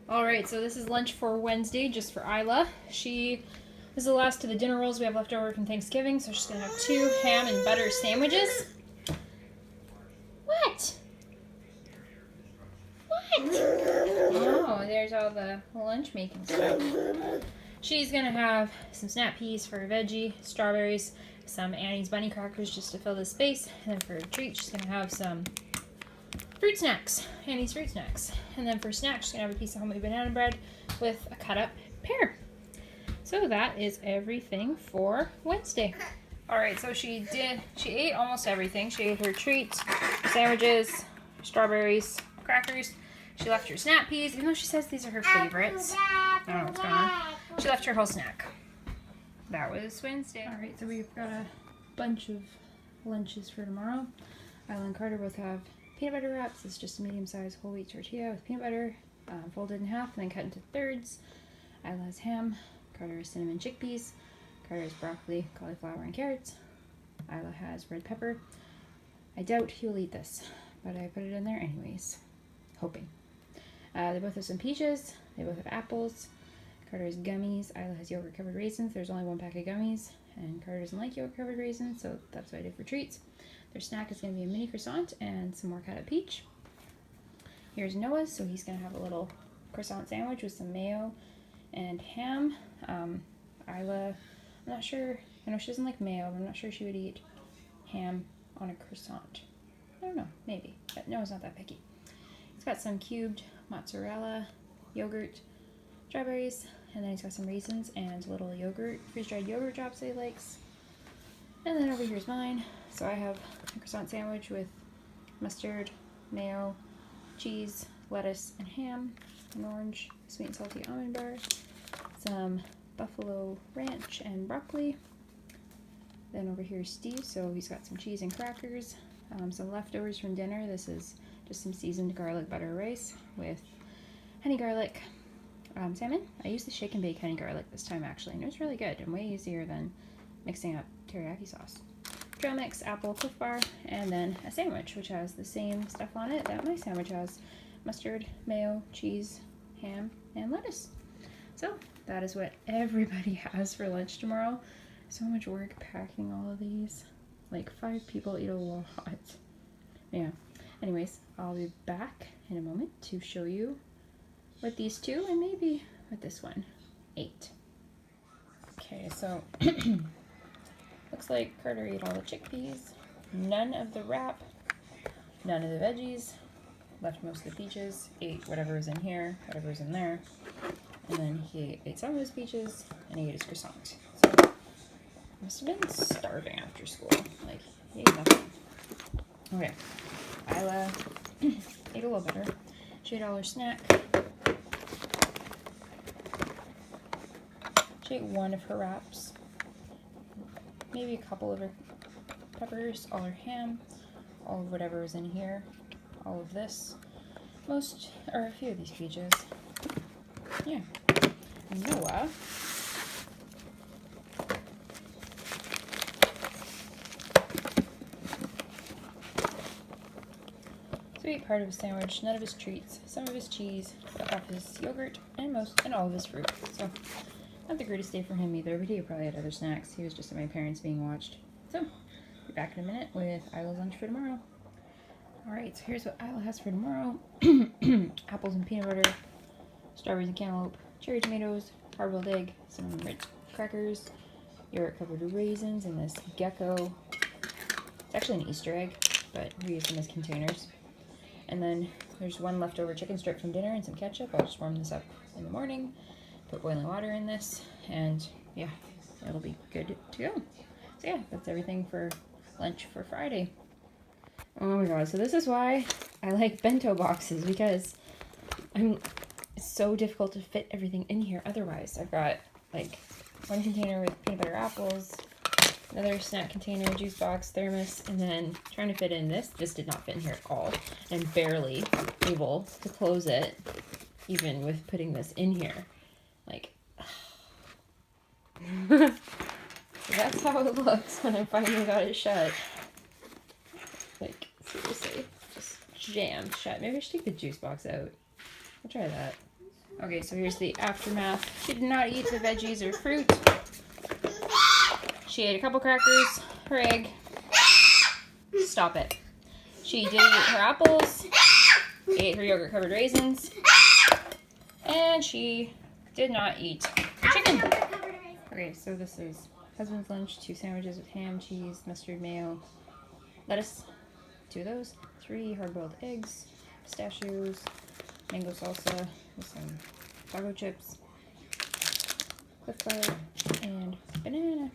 Alright, so this is lunch for Wednesday, just for Isla. This is the last of the dinner rolls we have left over from Thanksgiving, so she's going to have 2 ham and butter sandwiches. What? What? Oh, there's all the lunch making stuff. She's going to have some snap peas for a veggie, strawberries, some Annie's bunny crackers just to fill the space, and then for a treat she's going to have some fruit snacks, Annie's fruit snacks. And then for snacks, she's going to have a piece of homemade banana bread with a cut up pear. So that is everything for Wednesday. Alright, so she ate almost everything. She ate her treats, sandwiches, strawberries, crackers. She left her snap peas, even though she says these are her favorites. I don't know what's going on. She left her whole snack. That was Wednesday. Alright, so we've got a bunch of lunches for tomorrow. Isla and Carter both have peanut butter wraps. It's just a medium-sized whole wheat tortilla with peanut butter folded in half and then cut into thirds. Isla has ham. Carter has cinnamon chickpeas. Carter has broccoli, cauliflower, and carrots. Isla has red pepper. I doubt he will eat this, but I put it in there anyways, hoping. They both have some peaches. They both have apples. Carter has gummies. Isla has yogurt-covered raisins. There's only 1 pack of gummies, and Carter doesn't like yogurt-covered raisins, so that's what I did for treats. Their snack is going to be a mini croissant and some more cut up peach. Here's Noah's, so he's going to have a little croissant sandwich with some mayo and ham. Isla, I'm not sure, I know she doesn't like mayo, but I'm not sure she would eat ham on a croissant. I don't know, maybe, but Noah's not that picky. He's got some cubed mozzarella, yogurt, strawberries, and then he's got some raisins and little yogurt, freeze-dried yogurt drops that he likes. And then over here's mine. So I have a croissant sandwich with mustard, mayo, cheese, lettuce, and ham, an orange sweet and salty almond bar, some buffalo ranch and broccoli. Then over here is Steve, so he's got some cheese and crackers, some leftovers from dinner. This is just some seasoned garlic butter rice with honey garlic salmon. I used the shake and bake honey garlic this time actually, and it was really good and way easier than mixing up teriyaki sauce. Trail mix, apple, Clif Bar, and then a sandwich, which has the same stuff on it that my sandwich has. Mustard, mayo, cheese, ham, and lettuce. So that is what everybody has for lunch tomorrow. So much work packing all of these. Like 5 people eat a lot. Yeah. Anyways, I'll be back in a moment to show you what these 2 and maybe what this one ate. Okay, so looks like Carter ate all the chickpeas, none of the wrap, none of the veggies, left most of the peaches, ate whatever was in here, whatever was in there, and then he ate some of his peaches, and he ate his croissant. So, he must have been starving after school. Like, he ate nothing. Okay, Isla ate a little better. She ate all her snack. She ate 1 of her wraps. Maybe a couple of her peppers, all her ham, all of whatever was in here, all of this, most, or a few of these peaches. Yeah. Noah so he ate part of his sandwich, none of his treats, some of his cheese, but off his yogurt, and all of his fruit. So not the greatest day for him either, but he probably had other snacks. He was just at my parents being watched. So, be back in a minute with Isla's lunch for tomorrow. Alright, so here's what Isla has for tomorrow. Apples and peanut butter, strawberries and cantaloupe, cherry tomatoes, hard-boiled egg, some rich crackers, yogurt-covered raisins, and this gecko. It's actually an Easter egg, but we use them as containers. And then there's 1 leftover chicken strip from dinner and some ketchup. I'll just warm this up in the morning. Put boiling water in this, and yeah, it'll be good to go. So yeah, that's everything for lunch for Friday. Oh my god, so this is why I like bento boxes, because it's so difficult to fit everything in here otherwise. I've got like 1 container with peanut butter apples, another snack container, juice box, thermos, and then trying to fit in this. This did not fit in here at all, and barely able to close it, even with putting this in here. Like, so that's how it looks when I finally got it shut. Like, seriously, just jammed shut. Maybe I should take the juice box out. I'll try that. Okay, so here's the aftermath. She did not eat the veggies or fruit. She ate a couple crackers, her egg. Stop it. She did eat her apples, ate her yogurt covered raisins, and she did not eat her chicken. Okay, so this is husband's lunch, 2 sandwiches with ham, cheese, mustard, mayo, lettuce, 2 of those, 3 hard-boiled eggs, pistachios, mango salsa with some taco chips, Clif Bar, and banana.